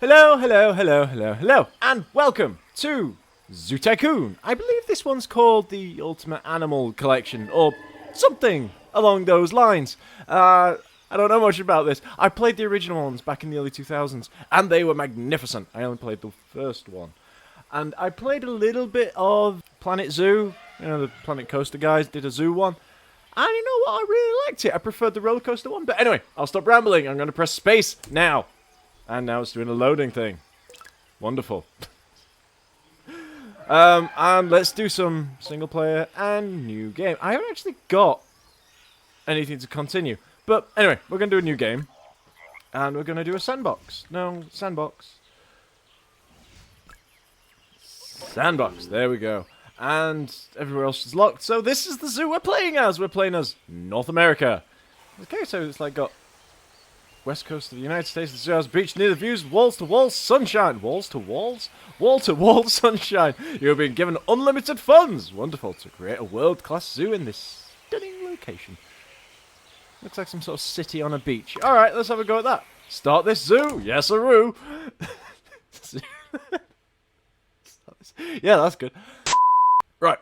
Hello, and welcome to Zoo Tycoon. I believe this one's called the Ultimate Animal Collection, or something along those lines. I don't know much about this. I played the original ones back in the early 2000s, and they were magnificent. I only played the first one. And I played a little bit of Planet Zoo. You know, the Planet Coaster guys did a zoo one. And you know what? I really liked it. I preferred the roller coaster one. But anyway, I'll stop rambling. I'm going to press space now. And now it's doing a loading thing. Wonderful. And let's do some single player and new game. I haven't actually got anything to continue. But anyway, we're going to do a new game. And we're going to do a sandbox. No, sandbox. Sandbox. There we go. And everywhere else is locked. So this is the zoo we're playing as. We're playing as North America. Okay, so it's like got west coast of the United States, the zoo has breached near the views, walls to walls, sunshine. Walls to walls? Wall to wall, sunshine. You have been given unlimited funds. Wonderful to create a world-class zoo in this stunning location. Looks like some sort of city on a beach. Alright, let's have a go at that. Start this zoo. Yes-a-roo. Yeah, that's good. Right,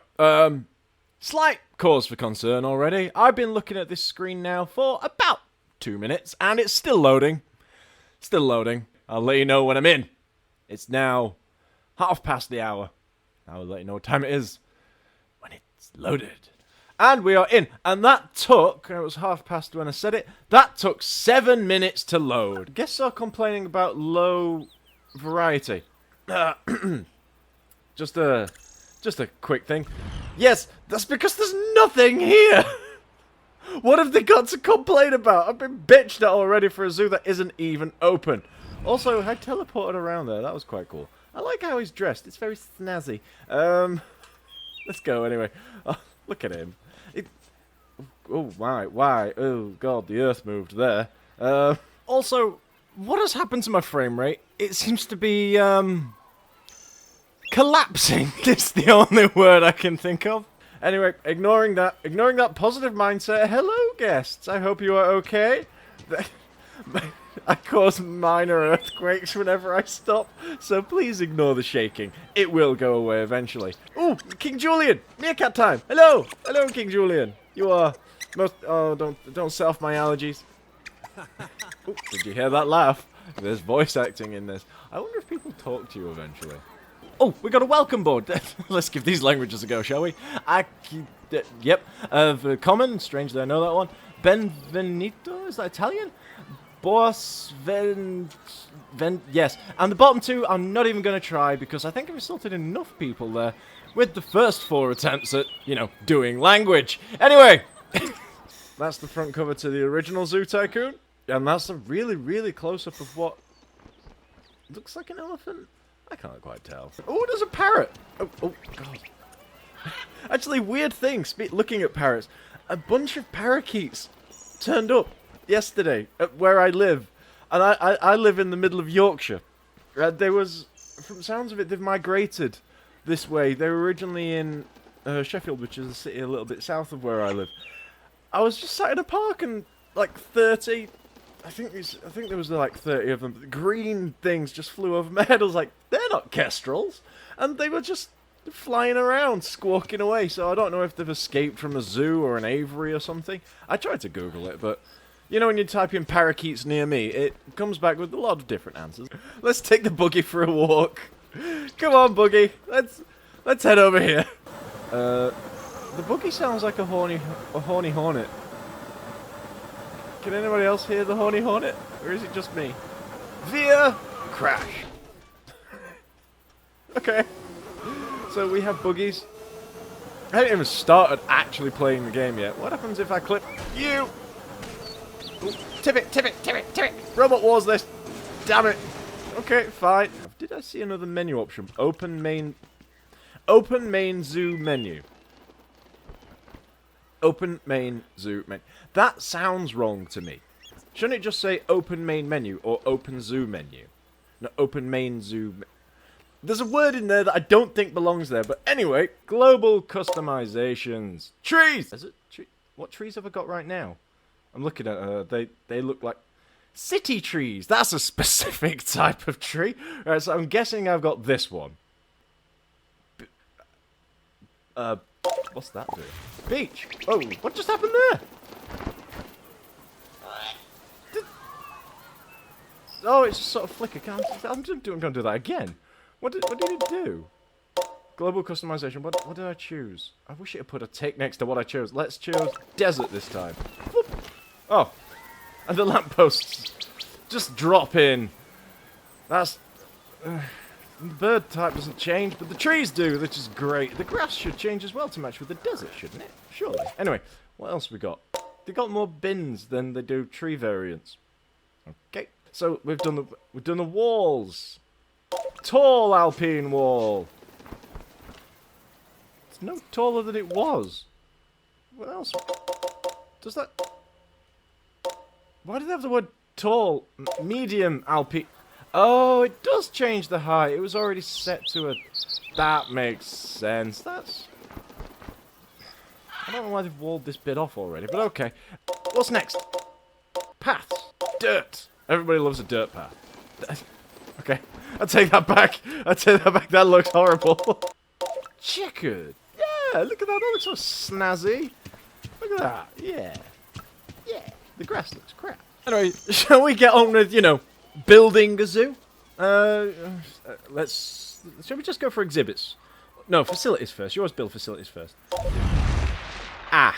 slight cause for concern already. I've been looking at this screen now for about 2 minutes, and it's still loading. Still loading. I'll let you know when I'm in. It's now half past the hour. I will let you know what time it is when it's loaded. And we are in. And that took, it was half past when I said it, that took 7 minutes to load. Guests are complaining about low variety. Just a quick thing. Yes, that's because there's nothing here. What have they got to complain about? I've been bitched at already for a zoo that isn't even open. Also, I teleported around there. That was quite cool. I like how he's dressed. It's very snazzy. Let's go anyway. Oh, look at him. Oh, why? Oh, God, the earth moved there. Also, what has happened to my frame rate? It seems to be, collapsing. It's the only word I can think of. Anyway, ignoring that positive mindset, hello guests, I hope you are okay. I cause minor earthquakes whenever I stop, so please ignore the shaking. It will go away eventually. Ooh, King Julian, meerkat time. Hello, King Julian. You are most, oh, don't set off my allergies. Ooh, did you hear that laugh? There's voice acting in this. I wonder if people talk to you eventually. Oh, we got a welcome board. Let's give these languages a go, shall we? Yep. Common, strangely I know that one. Benvenuto, is that Italian? Yes. And the bottom two, I'm not even going to try because I think I've insulted enough people there with the first 4 attempts at, doing language. Anyway, that's the front cover to the original Zoo Tycoon. And that's a really, really close-up of what looks like an elephant. I can't quite tell. Oh, there's a parrot! Oh, God. Actually, weird thing, looking at parrots. A bunch of parakeets turned up yesterday at where I live. And I live in the middle of Yorkshire. There was, from the sounds of it, they've migrated this way. They were originally in Sheffield, which is a city a little bit south of where I live. I was just sat in a park and, like, 30... I think there was like 30 of them. Green things just flew over my head. I was like, they're not kestrels. And they were just flying around, squawking away. So I don't know if they've escaped from a zoo or an aviary or something. I tried to Google it, but you know when you type in parakeets near me, it comes back with a lot of different answers. Let's take the buggy for a walk. Come on, buggy. Let's head over here. The buggy sounds like a horny hornet. Can anybody else hear the horny hornet? Or is it just me? Via crash. Okay. So we have buggies. I haven't even started actually playing the game yet. What happens if I clip you? Ooh, tip it. Robot Wars this. Damn it. Okay, fine. Did I see another menu option? Open main zoo menu. Open main zoo menu. That sounds wrong to me. Shouldn't it just say open main menu or open zoo menu? No, open main zoo. There's a word in there that I don't think belongs there. But anyway, global customizations. Trees! Is it what trees have I got right now? I'm looking at they look like city trees. That's a specific type of tree. Alright, so I'm guessing I've got this one. What's that doing? Beach! Oh, what just happened there? Oh, it's just sort of flicker. I'm going to do that again. What did it do? Global customization. What did I choose? I wish it had put a tick next to what I chose. Let's choose desert this time. Whoop. Oh, and the lampposts just drop in. That's... the bird type doesn't change, but the trees do, which is great. The grass should change as well to match with the desert, shouldn't it? Surely. Anyway, what else we got? They got more bins than they do tree variants. Okay, so we've done the walls. Tall alpine wall. It's no taller than it was. What else? Does that... Why do they have the word tall? Medium alpine... Oh, it does change the height. It was already set to a... That makes sense. That's... I don't know why they've walled this bit off already, but okay. What's next? Paths. Dirt. Everybody loves a dirt path. Okay. I take that back. That looks horrible. Checkered. Yeah, look at that. That looks so snazzy. Look at that. Yeah. Yeah. The grass looks crap. Anyway, shall we get on with, you know, building a zoo? Shall we just go for exhibits? No, facilities first. You always build facilities first. Ah.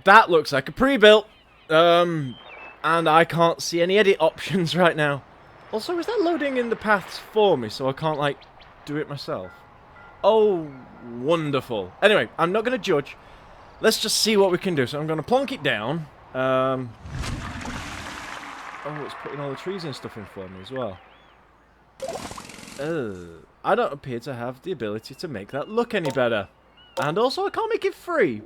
That looks like a pre-built. And I can't see any edit options right now. Also, is that loading in the paths for me so I can't, like, do it myself? Oh, wonderful. Anyway, I'm not going to judge. Let's just see what we can do. So I'm going to plonk it down. Oh, it's putting all the trees and stuff in for me as well. I don't appear to have the ability to make that look any better. And also, I can't make it free.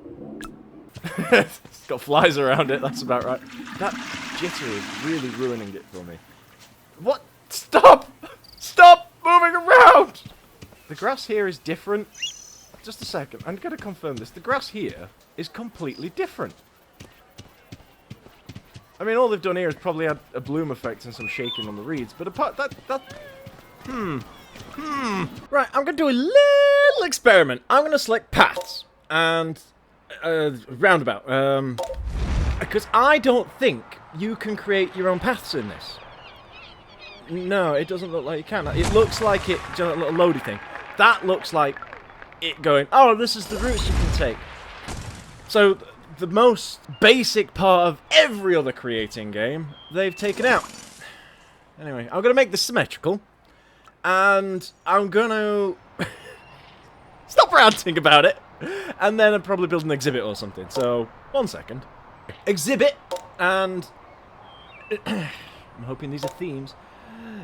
It's got flies around it, that's about right. That jitter is really ruining it for me. What? Stop! Stop moving around! The grass here is different. Just a second, I'm going to confirm this. The grass here is completely different. I mean, all they've done here is probably add a bloom effect and some shaking on the reeds, but apart that... Right, I'm going to do a little experiment. I'm going to select paths and roundabout. Because I don't think you can create your own paths in this. No, it doesn't look like you can. It looks like it, you know, a little loady thing. That looks like it going, oh, this is the routes you can take. So, the most basic part of every other creating game, they've taken out. Anyway, I'm going to make this symmetrical. And I'm going to... Stop ranting about it. And then I'll probably build an exhibit or something. So, 1 second. Exhibit. And... I'm hoping these are themes.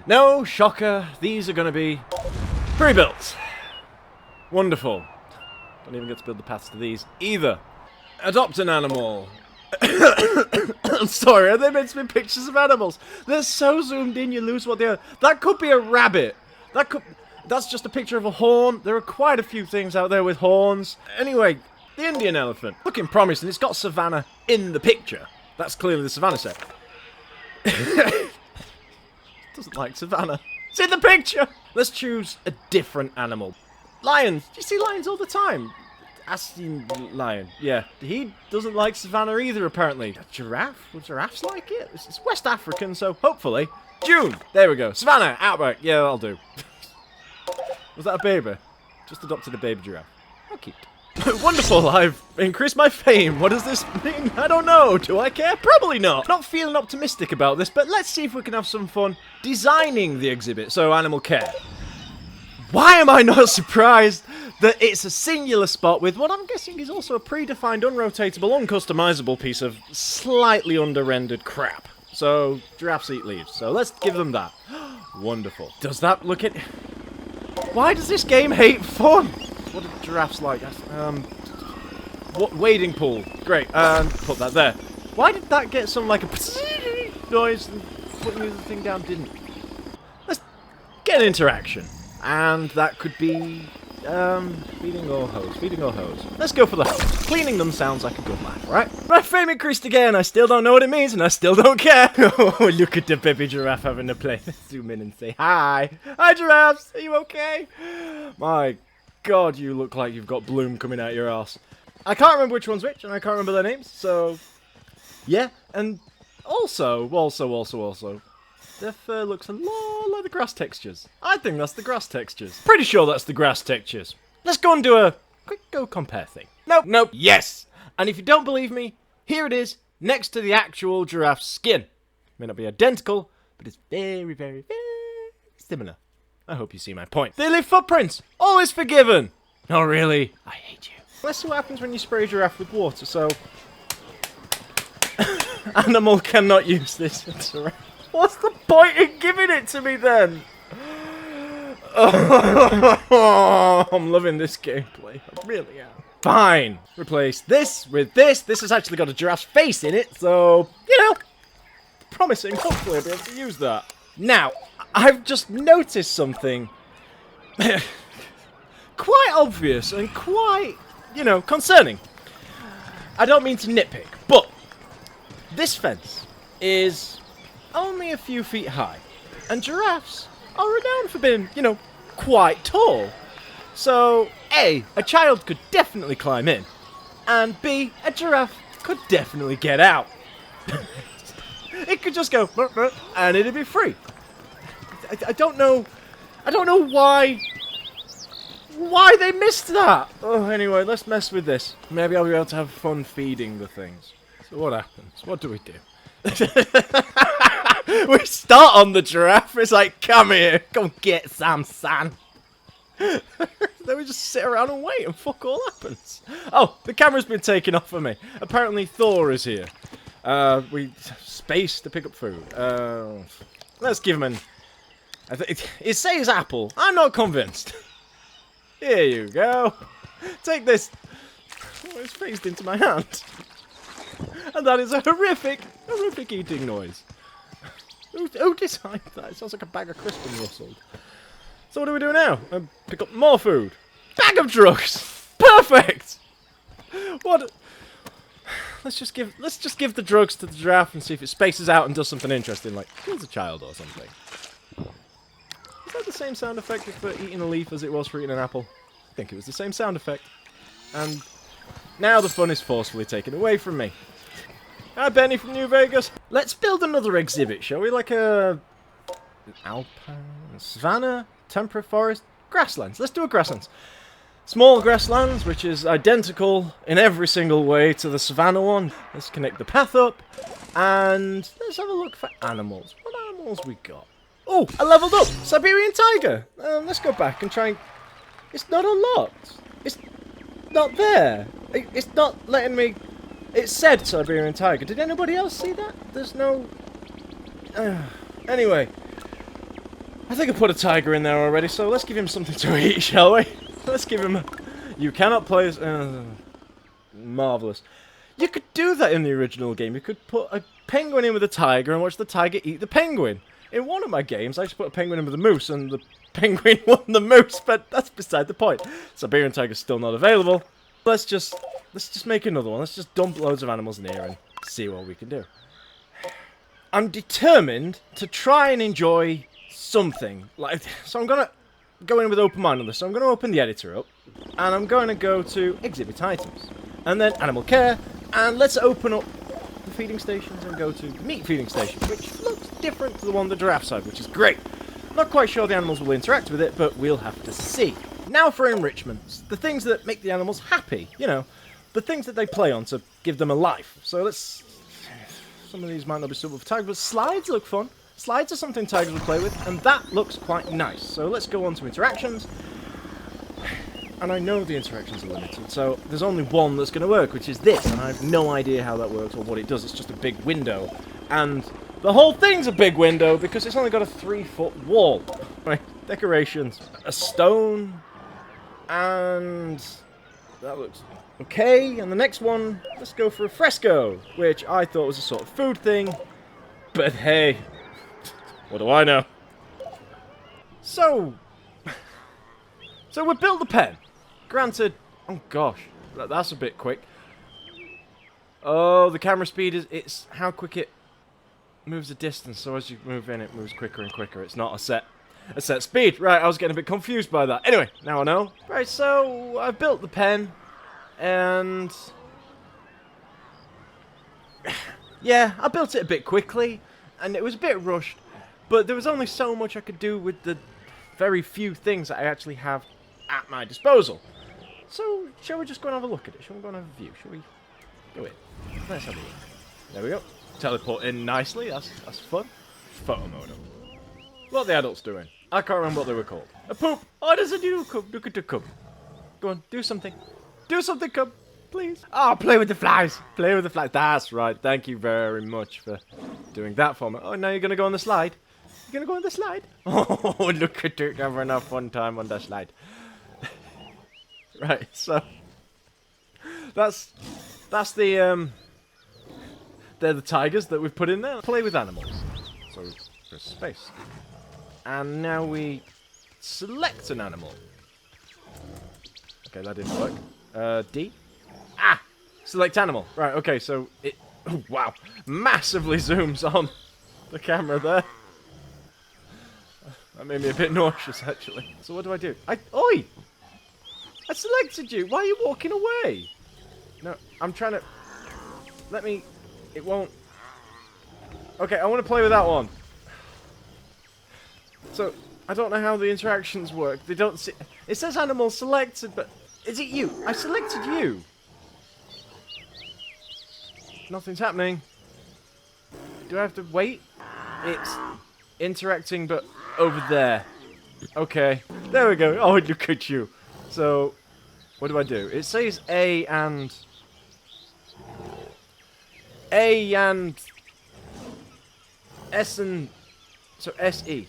No, shocker. These are going to be pre-built. Wonderful. Don't even get to build the paths to these either. Adopt an animal. I'm sorry, are they meant to be pictures of animals? They're so zoomed in you lose what they are. That could be a rabbit. That's just a picture of a horn. There are quite a few things out there with horns. Anyway, the Indian elephant. Looking promising. It's got savannah in the picture. That's clearly the savannah set. Doesn't like savannah. It's in the picture. Let's choose a different animal. Lions. You see lions all the time. Asking lion. Yeah. He doesn't like savannah either, apparently. A giraffe? Would giraffes like it? It's West African, so hopefully. June. There we go. Savannah. Outback. Yeah, that'll do. Was that a baby? Just adopted a baby giraffe. How cute. Wonderful. I've increased my fame. What does this mean? I don't know. Do I care? Probably not. Not feeling optimistic about this, but let's see if we can have some fun designing the exhibit. So, animal care. Why am I not surprised that it's a singular spot with what I'm guessing is also a predefined, unrotatable, uncustomizable piece of slightly under-rendered crap. So, giraffes eat leaves. So let's give them that. Wonderful. Does that look at... Why does this game hate fun? What are giraffes like? What wading pool? Great. And put that there. Why did that get some like a noise and putting the thing down didn't? Let's get an interaction. And that could be Feeding or hose? Feeding or hose? Let's go for the hose. Cleaning them sounds like a good laugh, right? My frame increased again. I still don't know what it means, and I still don't care. Oh, look at the baby giraffe having a play. Let's zoom in and say hi. Hi, giraffes. Are you okay? My God, you look like you've got bloom coming out your arse. I can't remember which one's which, and I can't remember their names, so... Yeah, and also, their fur looks a lot like the grass textures. I think that's the grass textures. Pretty sure that's the grass textures. Let's go and do a quick go compare thing. Nope, yes! And if you don't believe me, here it is, next to the actual giraffe skin. May not be identical, but it's very, very, very similar. I hope you see my point. They leave footprints! Always forgiven! Oh, really? I hate you. Let's see what happens when you spray a giraffe with water, so... Animal cannot use this. What's the point in giving it to me then? Oh, I'm loving this gameplay. I really am. Fine. Replace this with this. This has actually got a giraffe's face in it, so, you know, promising. Hopefully I'll be able to use that. Now, I've just noticed something quite obvious and quite, you know, concerning. I don't mean to nitpick, but this fence is only a few feet high, and giraffes are renowned for being, you know, quite tall. So, A, a child could definitely climb in, and B, a giraffe could definitely get out. It could just go, and it'd be free. I don't know why they missed that. Oh, anyway, let's mess with this. Maybe I'll be able to have fun feeding the things. So what happens? What do we do? We start on the giraffe. It's like, come here, come get some sun. Then we just sit around and wait, and fuck all happens. Oh, the camera's been taken off of me. Apparently Thor is here. We space to pick up food. Let's give him an... It says apple. I'm not convinced. Here you go. Take this. Oh, it's phased into my hand. And that is a horrific eating noise. Who designed that? It sounds like a bag of crisps being rustled. So what do we do now? Pick up more food. Bag of drugs. Perfect. What? Let's just give the drugs to the giraffe and see if it spaces out and does something interesting, like kills a child or something. Is that the same sound effect for eating a leaf as it was for eating an apple? I think it was the same sound effect. And now the fun is forcefully taken away from me. Hi, Benny from New Vegas. Let's build another exhibit, shall we? Like an alpine, savanna, temperate forest, grasslands. Let's do a grasslands. Small grasslands, which is identical in every single way to the savanna one. Let's connect the path up, and let's have a look for animals. What animals we got? Oh, I leveled up! Siberian tiger! Let's go back and try and... It's not unlocked. It's not there. It's not letting me... It said Siberian tiger. Did anybody else see that? There's no... Anyway. I think I put a tiger in there already, so let's give him something to eat, shall we? Let's give him... You cannot play as... marvellous. You could do that in the original game. You could put a penguin in with a tiger and watch the tiger eat the penguin. In one of my games, I just put a penguin in with a moose, and the penguin won the moose, but that's beside the point. Siberian tiger's still not available. Let's just make another one. Let's just dump loads of animals in here and see what we can do. I'm determined to try and enjoy something. So I'm gonna go in with open mind on this. So I'm gonna open the editor up, and I'm going to go to exhibit items, and then animal care, and let's open up the feeding stations and go to the meat feeding station, which looks different to the one on the giraffe side, which is great. Not quite sure the animals will interact with it, but we'll have to see. Now for enrichments. The things that make the animals happy, you know. The things that they play on to give them a life. So let's... Some of these might not be suitable for tigers, but slides look fun. Slides are something tigers will play with, and that looks quite nice. So let's go on to interactions. And I know the interactions are limited, so there's only one that's going to work, which is this. And I have no idea how that works or what it does. It's just a big window. And the whole thing's a big window because it's only got a 3-foot wall. Right, decorations. A stone... And that looks okay. And the next one, let's go for a fresco, which I thought was a sort of food thing. But hey, what do I know? So So we built the pen. Granted, oh gosh, that's a bit quick. Oh, the camera speed is, it's how quick it moves the distance. So as you move in, it moves quicker and quicker. It's not a set speed. Right, I was getting a bit confused by that. Anyway, now I know. Right, so I built the pen, and yeah, I built it a bit quickly, and it was a bit rushed, but there was only so much I could do with the very few things that I actually have at my disposal. So, shall we just go and have a look at it? Shall we go and have a view? Shall we do it? Let's have a look. There we go. Teleport in nicely. That's fun. Photo mode. What are the adults doing? I can't remember what they were called. A poop. Oh, there's a new cub. Look at the cub. Go on, do something. Do something, cub. Please. Oh, play with the flies. Play with the flies. That's right. Thank you very much for doing that for me. Oh, now you're going to go on the slide. You're going to go on the slide? Oh, look at it. Having a fun time on the slide. Right, so that's the they're the tigers that we've put in there. Play with animals. So press space. And now we select an animal. Okay, that didn't work. D. Ah! Select animal. Right, okay, so it oh, wow. Massively zooms on the camera there. That made me a bit nauseous actually. So what do? Oi! I selected you! Why are you walking away? No, I'm trying to... Let me... It won't... Okay, I want to play with that one. So, I don't know how the interactions work. They don't see... It says animal selected, but... Is it you? I selected you! Nothing's happening. Do I have to wait? It's interacting, but over there. Okay. There we go. Oh, look at you. So, what do? It says A and S and... So, S-E.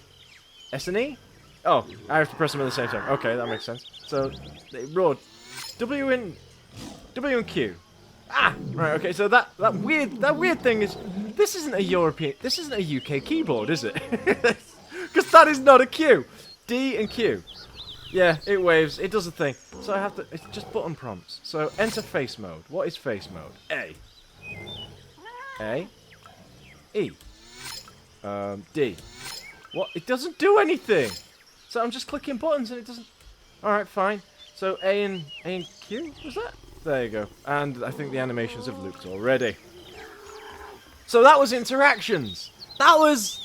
S and E? Oh, I have to press them at the same time. Okay, that makes sense. So, they wrote W and Q. Ah! Right, okay, so that weird thing is... This isn't a UK keyboard, is it? Because that is not a Q. D and Q. Yeah, it waves. It does a thing. So I have to... It's just button prompts. So, enter face mode. What is face mode? A. A. E. D. What? It doesn't do anything! So I'm just clicking buttons and it doesn't... Alright, fine. So A and Q? Was that? There you go. And I think the animations have looped already. So that was interactions. That was...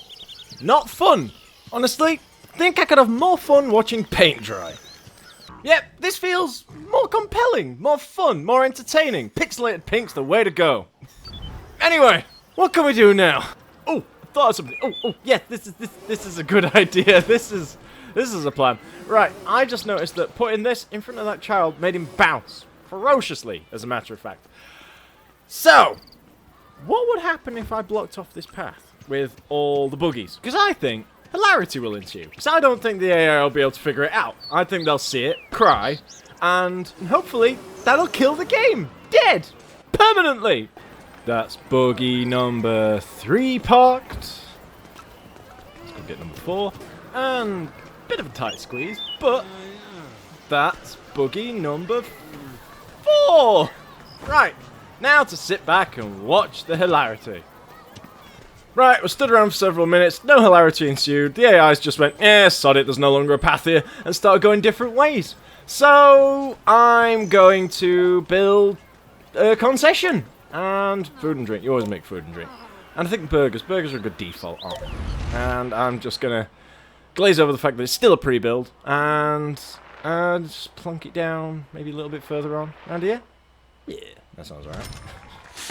not fun. Honestly, I think I could have more fun watching paint dry. Yep, this feels more compelling, more fun, more entertaining. Pixelated pink's the way to go. Anyway, what can we do now? Oh, I thought of something. Oh, yeah, this is a good idea. This is a plan. Right, I just noticed that putting this in front of that child made him bounce ferociously, as a matter of fact. So, what would happen if I blocked off this path with all the buggies? Because I think hilarity will ensue. Because I don't think the AI will be able to figure it out. I think they'll see it, cry, and hopefully that'll kill the game. Dead. Permanently. That's buggy number 3 parked. Let's go get number 4. And a bit of a tight squeeze, but that's buggy number 4. Right, now to sit back and watch the hilarity. Right, we stood around for several minutes, no hilarity ensued, the AIs just went, sod it, there's no longer a path here, and started going different ways. So, I'm going to build a concession, and food and drink. You always make food and drink. And I think burgers are a good default, aren't they? And I'm just going to glaze over the fact that it's still a pre-build, and just plunk it down, maybe a little bit further on. Around here? Yeah, that sounds alright.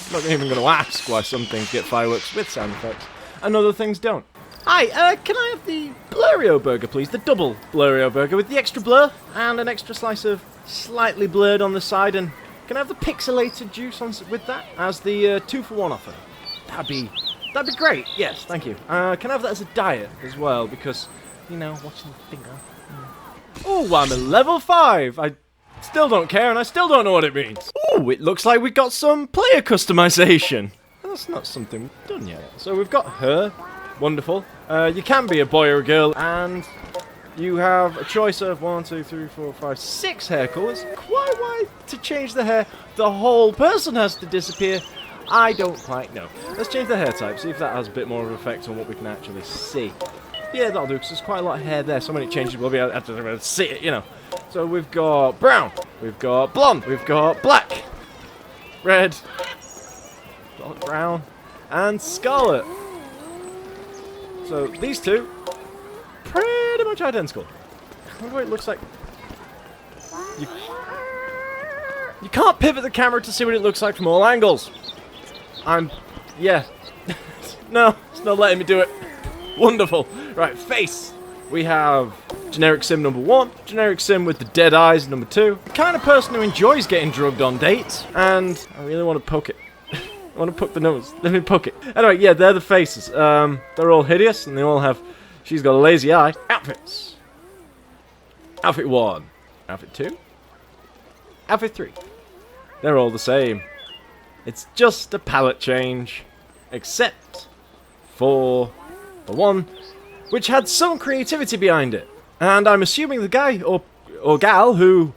I'm not even going to ask why some things get fireworks with sound effects and other things don't. Hi, can I have the Blurrio burger, please? The double Blurrio burger with the extra blur and an extra slice of slightly blurred on the side. And can I have the pixelated juice on with that as the 2-for-1 offer? That'd be great. Yes, thank you. Can I have that as a diet as well? Because, you know, watching the finger. Oh, I'm at level 5. I still don't care, and I still don't know what it means. Oh, it looks like we got some player customization. That's not something we've done yet. So we've got her. Wonderful. You can be a boy or a girl, and You have a choice of 1, 2, 3, 4, 5, 6 hair colours. Quite why to change the hair, the whole person has to disappear. I don't quite know. Let's change the hair type, see if that has a bit more of an effect on what we can actually see. Yeah, that'll do, because there's quite a lot of hair there. So when it changes, we'll be able to see it, you know. So we've got brown, we've got blonde, we've got black, red, brown, and scarlet. So these two, pretty much identical. I wonder what it looks like. You can't pivot the camera to see what it looks like from all angles. Yeah. No, it's not letting me do it. Wonderful. Right, face. We have generic sim number 1, generic sim with the dead eyes number 2. The kind of person who enjoys getting drugged on dates, and I really want to poke it. I want to poke the nose. Let me poke it. Anyway, yeah, they're the faces. They're all hideous, and they all have... She's got a lazy eye. Outfits. Outfit 1. Outfit 2. Outfit 3. They're all the same. It's just a palette change. Except for the one which had some creativity behind it. And I'm assuming the guy or gal who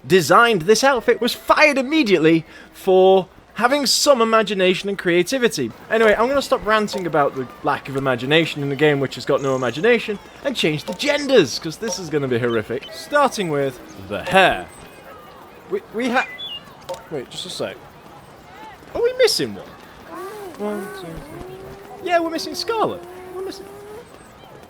designed this outfit was fired immediately for having some imagination and creativity. Anyway, I'm going to stop ranting about the lack of imagination in a game which has got no imagination and change the genders, because this is going to be horrific. Starting with the hair. We have... Wait, just a sec. Are we missing one? 1, 2, 3, 4. Yeah, we're missing Scarlet. We're missing...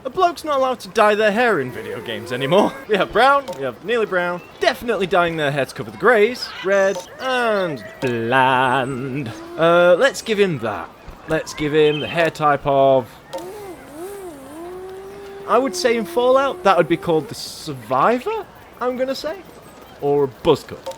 A bloke's not allowed to dye their hair in video games anymore. We have brown, we have nearly brown, definitely dyeing their hair to cover the greys, red, and bland. Let's give him that. Let's give him the hair type of... I would say in Fallout, that would be called the Survivor, I'm gonna say. Or a buzz cut.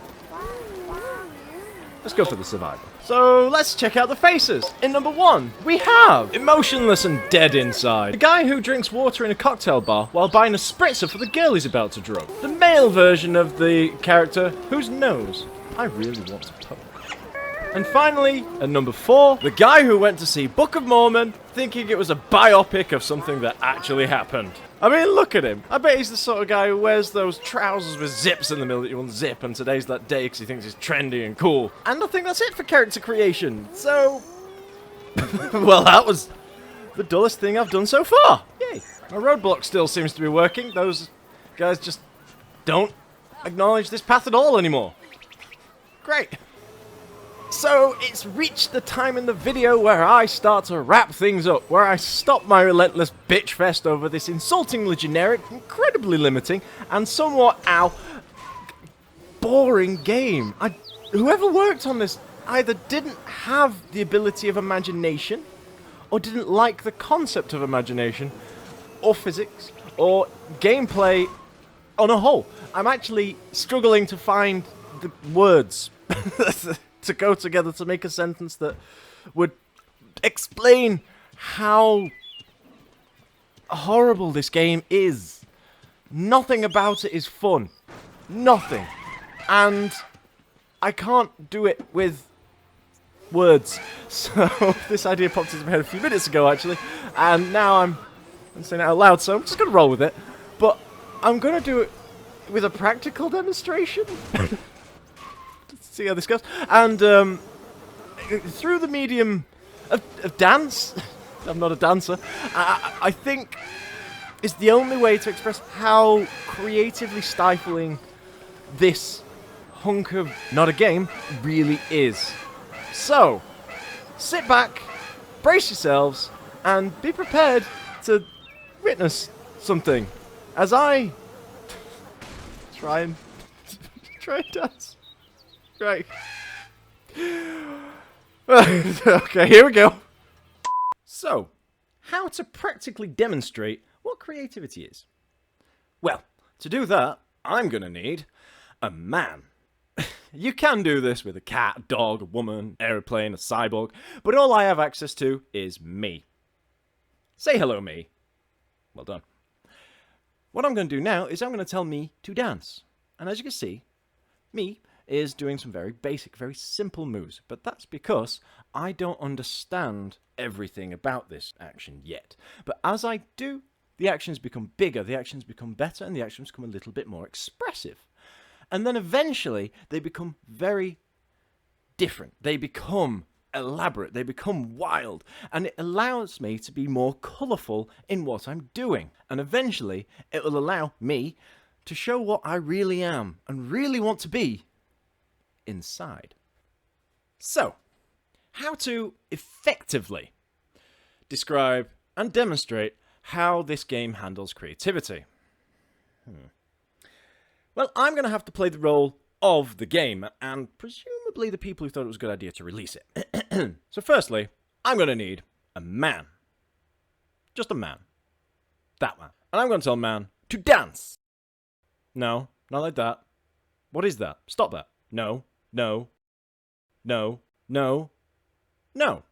Let's go for the Survivor. So let's check out the faces. In number 1, we have emotionless and dead inside. The guy who drinks water in a cocktail bar while buying a spritzer for the girl he's about to drug. The male version of the character whose nose I really want to poke. And finally, at number 4, the guy who went to see Book of Mormon thinking it was a biopic of something that actually happened. I mean, look at him. I bet he's the sort of guy who wears those trousers with zips in the middle that you won't zip, and today's that day because he thinks it's trendy and cool. And I think that's it for character creation. So, well, that was the dullest thing I've done so far. Yay. My roadblock still seems to be working. Those guys just don't acknowledge this path at all anymore. Great. So, it's reached the time in the video where I start to wrap things up, where I stop my relentless bitch fest over this insultingly generic, incredibly limiting, and somewhat, boring game. Whoever worked on this either didn't have the ability of imagination, or didn't like the concept of imagination, or physics, or gameplay on a whole. I'm actually struggling to find the words to go together to make a sentence that would explain how horrible this game is. Nothing about it is fun. Nothing. And I can't do it with words. So this idea popped into my head a few minutes ago, actually, and now I'm saying it out loud, so I'm just going to roll with it. But I'm going to do it with a practical demonstration. See how this goes. And through the medium of dance, I'm not a dancer, I think is the only way to express how creatively stifling this hunk of not a game really is. So, sit back, brace yourselves, and be prepared to witness something as I try and dance. Right. Okay, here we go. So, how to practically demonstrate what creativity is? Well, to do that, I'm gonna need a man. You can do this with a cat, a dog, a woman, aeroplane, a cyborg, but all I have access to is me. Say hello, me. Well done. What I'm going to do now is I'm going to tell me to dance. And as you can see, me is doing some very basic, very simple moves, but that's because I don't understand everything about this action yet. But as I do the actions become bigger, the actions become better, and the actions become a little bit more expressive. And then eventually, they become very different. They become elaborate, they become wild, and it allows me to be more colourful in what I'm doing. And eventually, it will allow me to show what I really am and really want to be inside. So, how to effectively describe and demonstrate how this game handles creativity? Well, I'm going to have to play the role of the game, and presumably the people who thought it was a good idea to release it. So firstly, I'm going to need a man. Just a man. That man. And I'm going to tell man to dance. No, not like that. What is that? Stop that. No, no, no, no, no.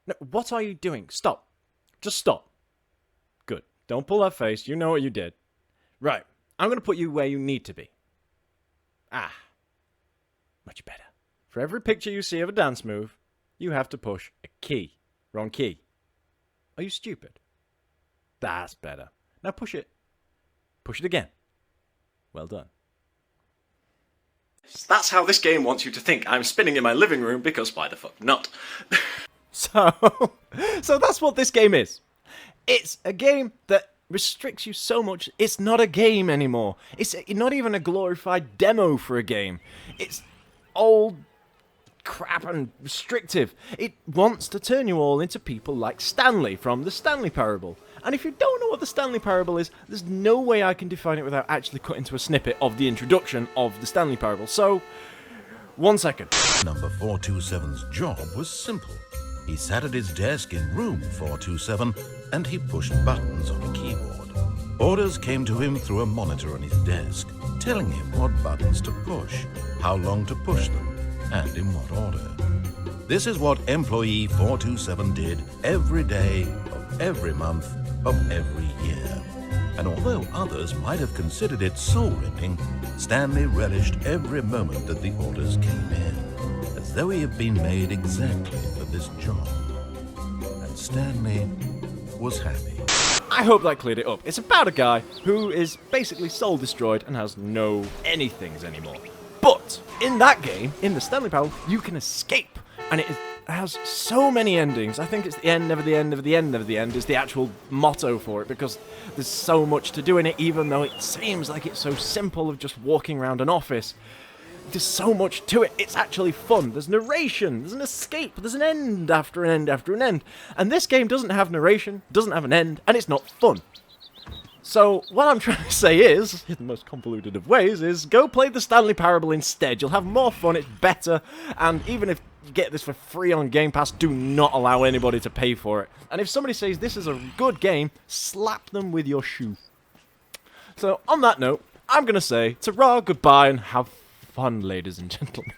No, what are you doing? Stop. Just stop. Good. Don't pull that face. You know what you did. Right. I'm going to put you where you need to be. Ah. Much better. For every picture you see of a dance move, you have to push a key. Wrong key. Are you stupid? That's better. Now push it. Push it again. Well done. That's how this game wants you to think. I'm spinning in my living room because why the fuck not? So that's what this game is. It's a game that restricts you so much, it's not a game anymore. It's not even a glorified demo for a game. It's old crap and restrictive. It wants to turn you all into people like Stanley from the Stanley Parable. And if you don't know what the Stanley Parable is, there's no way I can define it without actually cutting to a snippet of the introduction of the Stanley Parable. So, 1 second. Number 427's job was simple. He sat at his desk in room 427 and he pushed buttons on a keyboard. Orders came to him through a monitor on his desk, telling him what buttons to push, how long to push them, and in what order. This is what employee 427 did every day of every month of every year. And although others might have considered it soul-rending, Stanley relished every moment that the orders came in, as though he had been made exactly for this job. And Stanley was happy. I hope that cleared it up. It's about a guy who is basically soul-destroyed and has no anythings anymore. But in that game, in the Stanley Parable, you can escape. And it has so many endings. I think it's the end, never the end, never the end, never the end is the actual motto for it, because there's so much to do in it, even though it seems like it's so simple of just walking around an office. There's so much to it. It's actually fun. There's narration. There's an escape. There's an end after an end after an end. And this game doesn't have narration, doesn't have an end, and it's not fun. So, what I'm trying to say is, in the most convoluted of ways, is go play the Stanley Parable instead. You'll have more fun, it's better, and even if you get this for free on Game Pass, do not allow anybody to pay for it. And if somebody says this is a good game, slap them with your shoe. So, on that note, I'm going to say, ta-ra, goodbye, and have fun, ladies and gentlemen.